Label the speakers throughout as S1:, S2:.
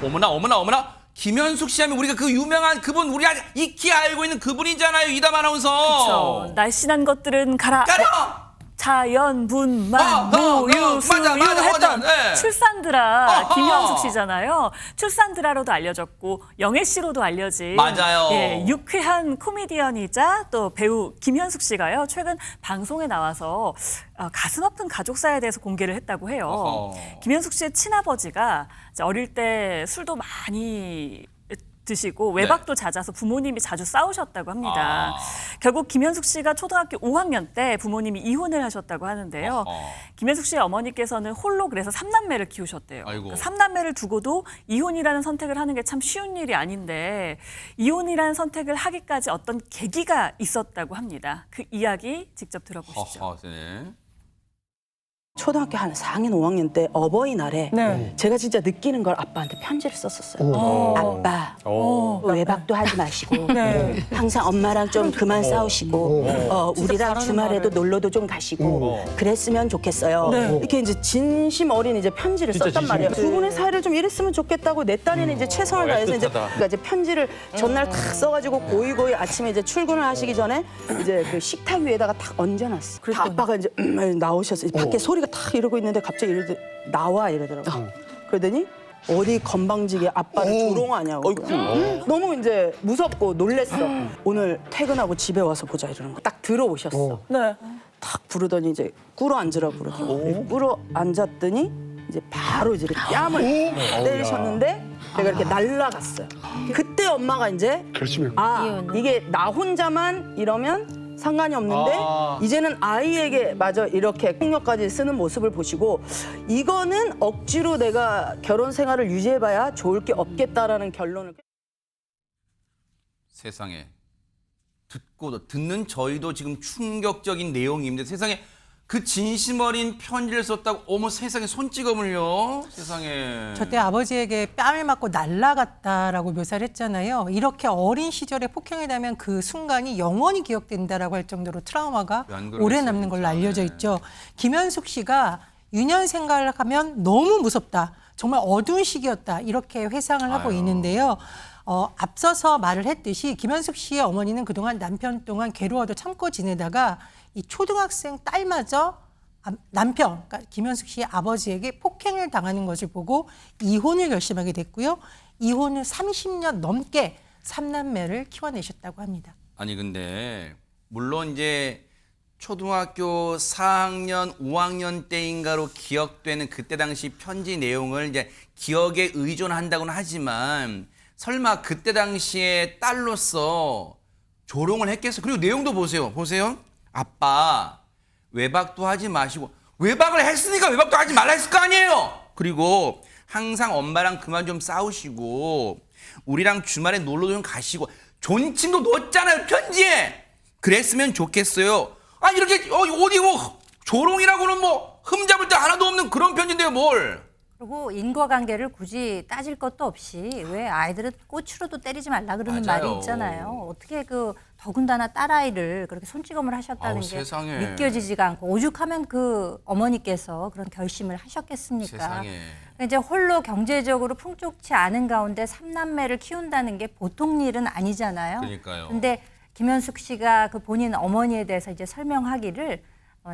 S1: 어머나 어머나 어머나 김현숙 씨 하면 우리가 그 유명한 그분 우리 익히 알고 있는 그분이잖아요. 이담 아나운서.
S2: 그쵸. 날씬한 것들은 가라.
S1: 가라.
S2: 자연분만 무유수유했던
S1: 네.
S2: 출산드라
S1: 어허.
S2: 김현숙 씨잖아요. 출산드라로도 알려졌고 영애 씨로도 알려진
S1: 맞아요.
S2: 예, 유쾌한 코미디언이자 또 배우 김현숙 씨가요. 최근 방송에 나와서 가슴 아픈 가족사에 대해서 공개를 했다고 해요.
S1: 어허.
S2: 김현숙 씨의 친아버지가 이제 어릴 때 술도 많이 드시고 외박도 잦아서 부모님이 자주 싸우셨다고 합니다. 결국 김현숙 씨가 초등학교 5학년 때 부모님이 이혼을 하셨다고 하는데요. 김현숙 씨의 어머니께서는 홀로 그래서 3남매를 키우셨대요.
S1: 아이고.
S2: 3남매를 두고도 이혼이라는 선택을 하는 게 참 쉬운 일이 아닌데 이혼이라는 선택을 하기까지 어떤 계기가 있었다고 합니다. 그 이야기 직접 들어보시죠.
S1: 네.
S3: 초등학교 한 4학년, 5학년 때 어버이날에 제가 진짜 느끼는 걸 아빠한테 편지를 썼었어요. 아빠, 외박도 하지 마시고 항상 엄마랑 좀 그만 싸우시고 우리랑 주말에도 놀러도 좀 가시고 그랬으면 좋겠어요. 이렇게 이제 진심 어린 이제 편지를 썼단 말이에요. 두 분의 사이를 좀 이랬으면 좋겠다고 내 딴에는 이제 최선을 다해서 이제, 그러니까 이제 편지를 전날 탁 써가지고 고이고이 아침에 이제 출근을 하시기 전에 이제 그 식탁 위에다가 탁 얹어놨어. 아빠가 이제 나오셨어요. 밖에 소리가 탁 이러고 있는데 갑자기 나와 이러더라고. 그러더니 어디 건방지게 아빠를 조롱하냐고. 너무 이제 무섭고 놀랬어. 오늘 퇴근하고 집에 와서 보자 이러는 거. 딱 들어오셨어. 탁 부르더니 이제 꿇어 앉으라고 그러더라고. 꿇어 앉았더니 이제 바로 이제 뺨을 때리셨는데 내가 이렇게 날라갔어요. 그때 엄마가 이제 이게 나 혼자만 이러면 상관이 없는데 이제는 아이에게 마저 이렇게 폭력까지 쓰는 모습을 보시고 이거는 억지로 내가 결혼 생활을 유지해봐야 좋을 게 없겠다라는 결론을.
S1: 세상에 듣는 저희도 지금 충격적인 내용입니다. 세상에 그 진심 어린 편지를 썼다고 어머 세상에 손찌검을요. 세상에.
S4: 저때 아버지에게 뺨을 맞고 날아갔다라고 묘사를 했잖아요. 이렇게 어린 시절에 폭행을 당하면 그 순간이 영원히 기억된다라고 할 정도로 트라우마가 오래 남는 걸로 알려져 있죠. 김현숙 씨가 유년 생활을 하면 너무 무섭다. 정말 어두운 시기였다. 이렇게 회상을 하고 있는데요. 앞서서 말을 했듯이 김현숙 씨의 어머니는 그동안 남편 동안 괴로워도 참고 지내다가 이 초등학생 딸마저 남편, 그러니까 김현숙 씨의 아버지에게 폭행을 당하는 것을 보고 이혼을 결심하게 됐고요. 이혼 후 30년 넘게 3남매를 키워내셨다고 합니다.
S1: 아니 근데 물론 이제 초등학교 4학년, 5학년 때인가로 기억되는 그때 당시 편지 내용을 이제 기억에 의존한다고는 하지만 설마 그때 당시에 딸로서 조롱을 했겠어? 그리고 내용도 보세요. 아빠 외박도 하지 마시고 외박을 했으니까 외박도 하지 말라 했을 거 아니에요. 그리고 항상 엄마랑 그만 좀 싸우시고 우리랑 주말에 놀러 좀 가시고 존칭도 넣었잖아요 편지에. 그랬으면 좋겠어요. 아 이렇게 어디 뭐 조롱이라고는 뭐 흠잡을 데 하나도 없는 그런 편지인데요 뭘.
S5: 그리고 인과관계를 굳이 따질 것도 없이 왜 아이들은 꼬추로도 때리지 말라 그러는
S1: 맞아요.
S5: 말이 있잖아요. 어떻게 그 더군다나 딸아이를 그렇게 손찌검을 하셨다는 게
S1: 세상에.
S5: 믿겨지지가 않고 오죽하면 그 어머니께서 그런 결심을 하셨겠습니까?
S1: 세상에.
S5: 이제 홀로 경제적으로 풍족치 않은 가운데 3남매를 키운다는 게 보통 일은 아니잖아요.
S1: 그러니까요.
S5: 근데 김현숙 씨가 그 본인 어머니에 대해서 이제 설명하기를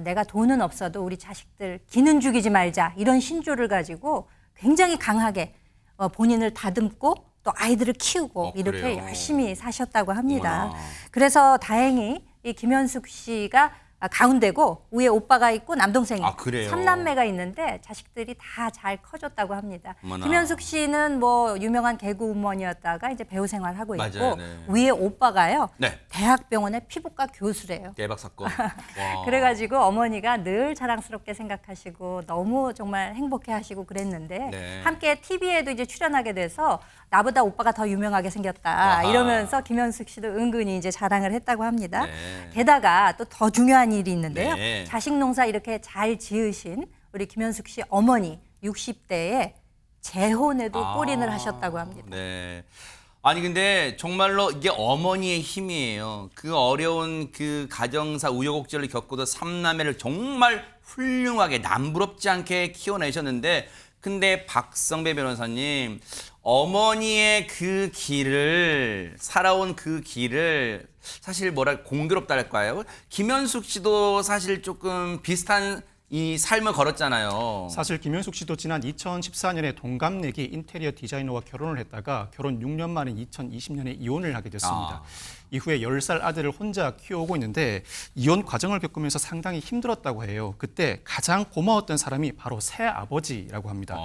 S5: 내가 돈은 없어도 우리 자식들 기는 죽이지 말자 이런 신조를 가지고 굉장히 강하게 본인을 다듬고 또 아이들을 키우고 이렇게
S1: 그래요?
S5: 열심히 사셨다고 합니다.
S1: 어머나.
S5: 그래서 다행히 이 김현숙 씨가 가운데고 위에 오빠가 있고 남동생이
S1: 그래요?
S5: 3남매가 있는데 자식들이 다 잘 커졌다고 합니다.
S1: 어머나.
S5: 김현숙 씨는 뭐 유명한 개그우먼이었다가 이제 배우 생활하고 있고
S1: 맞아요, 네.
S5: 위에 오빠가요.
S1: 네.
S5: 대학병원의 피부과 교수래요.
S1: 대박 사건. 와.
S5: 그래가지고 어머니가 늘 자랑스럽게 생각하시고 너무 정말 행복해하시고 그랬는데
S1: 네.
S5: 함께 TV에도 이제 출연하게 돼서 나보다 오빠가 더 유명하게 생겼다
S1: 아하.
S5: 이러면서 김현숙 씨도 은근히 이제 자랑을 했다고 합니다.
S1: 네.
S5: 게다가 또 더 중요한 일이 있는데요.
S1: 네.
S5: 자식 농사 이렇게 잘 지으신 우리 김현숙 씨 어머니 60대에 재혼에도 골인을 하셨다고 합니다.
S1: 네. 아니 근데 정말로 이게 어머니의 힘이에요. 그 어려운 그 가정사 우여곡절을 겪고도 3남매를 정말 훌륭하게 남부럽지 않게 키워내셨는데 근데 박성배 변호사님, 어머니의 그 길을 살아온 그 길을 사실 뭐랄 공교롭달까요? 김현숙 씨도 사실 조금 비슷한 이 삶을 걸었잖아요.
S6: 사실 김현숙 씨도 지난 2014년에 동갑내기 인테리어 디자이너와 결혼을 했다가 결혼 6년 만에 2020년에 이혼을 하게 됐습니다. 이후에 10살 아들을 혼자 키워오고 있는데 이혼 과정을 겪으면서 상당히 힘들었다고 해요. 그때 가장 고마웠던 사람이 바로 새아버지라고 합니다.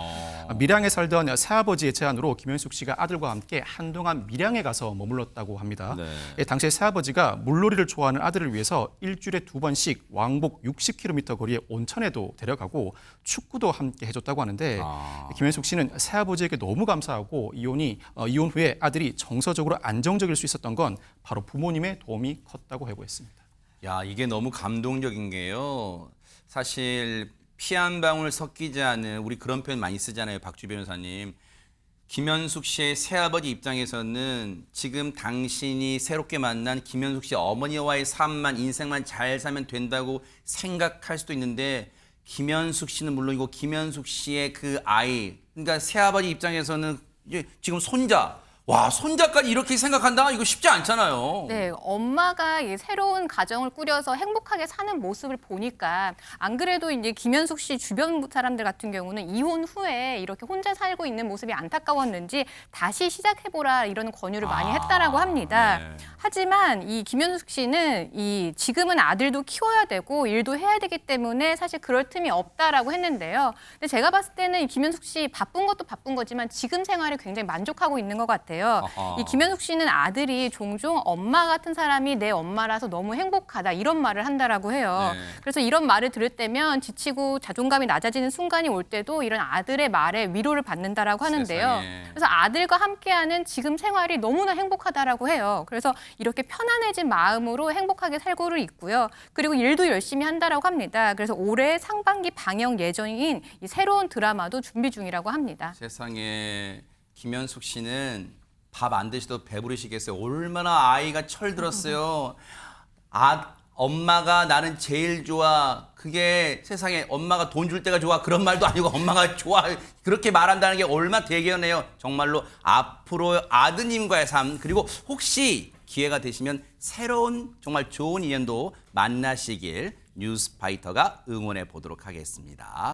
S6: 밀양에 살던 새아버지의 제안으로 김현숙 씨가 아들과 함께 한동안 밀양에 가서 머물렀다고 합니다. 네. 당시에 새아버지가 물놀이를 좋아하는 아들을 위해서 일주일에 2번씩 왕복 60km 거리의 온천에도 데려가고 축구도 함께 해줬다고 하는데 김현숙 씨는 새아버지에게 너무 감사하고 이혼 후에 아들이 정서적으로 안정적일 수 있었던 건 바로 부모님의 도움이 컸다고 해고했습니다.
S1: 야, 이게 너무 감동적인 게요. 사실 피 한 방울 섞이지 않은 우리 그런 표현 많이 쓰잖아요. 박주 변호사님. 김현숙 씨의 새아버지 입장에서는 지금 당신이 새롭게 만난 김현숙 씨 어머니와의 삶만 인생만 잘 살면 된다고 생각할 수도 있는데 김현숙 씨는 물론이고 김현숙 씨의 그 아이 그러니까 새아버지 입장에서는 이제 지금 손자 와, 손자까지 이렇게 생각한다? 이거 쉽지 않잖아요.
S7: 네, 엄마가 이 새로운 가정을 꾸려서 행복하게 사는 모습을 보니까 안 그래도 이제 김현숙 씨 주변 사람들 같은 경우는 이혼 후에 이렇게 혼자 살고 있는 모습이 안타까웠는지 다시 시작해보라 이런 권유를 많이 했다라고 합니다.
S1: 네.
S7: 하지만 이 김현숙 씨는 지금은 아들도 키워야 되고 일도 해야 되기 때문에 사실 그럴 틈이 없다라고 했는데요. 근데 제가 봤을 때는 이 김현숙 씨 바쁜 것도 바쁜 거지만 지금 생활에 굉장히 만족하고 있는 것 같아요. 이 김현숙 씨는 아들이 종종 엄마 같은 사람이 내 엄마라서 너무 행복하다 이런 말을 한다라고 해요.
S1: 네.
S7: 그래서 이런 말을 들을 때면 지치고 자존감이 낮아지는 순간이 올 때도 이런 아들의 말에 위로를 받는다라고 하는데요.
S1: 세상에.
S7: 그래서 아들과 함께하는 지금 생활이 너무나 행복하다라고 해요. 그래서 이렇게 편안해진 마음으로 행복하게 살고를 있고요. 그리고 일도 열심히 한다라고 합니다. 그래서 올해 상반기 방영 예정인 이 새로운 드라마도 준비 중이라고 합니다.
S1: 세상에 김현숙 씨는 밥 안 드셔도 배부르시겠어요. 얼마나 아이가 철들었어요. 엄마가 나는 제일 좋아. 그게 세상에 엄마가 돈 줄 때가 좋아. 그런 말도 아니고 엄마가 좋아. 그렇게 말한다는 게 얼마나 대견해요. 정말로 앞으로 아드님과의 삶 그리고 혹시 기회가 되시면 새로운 정말 좋은 인연도 만나시길 뉴스파이터가 응원해 보도록 하겠습니다.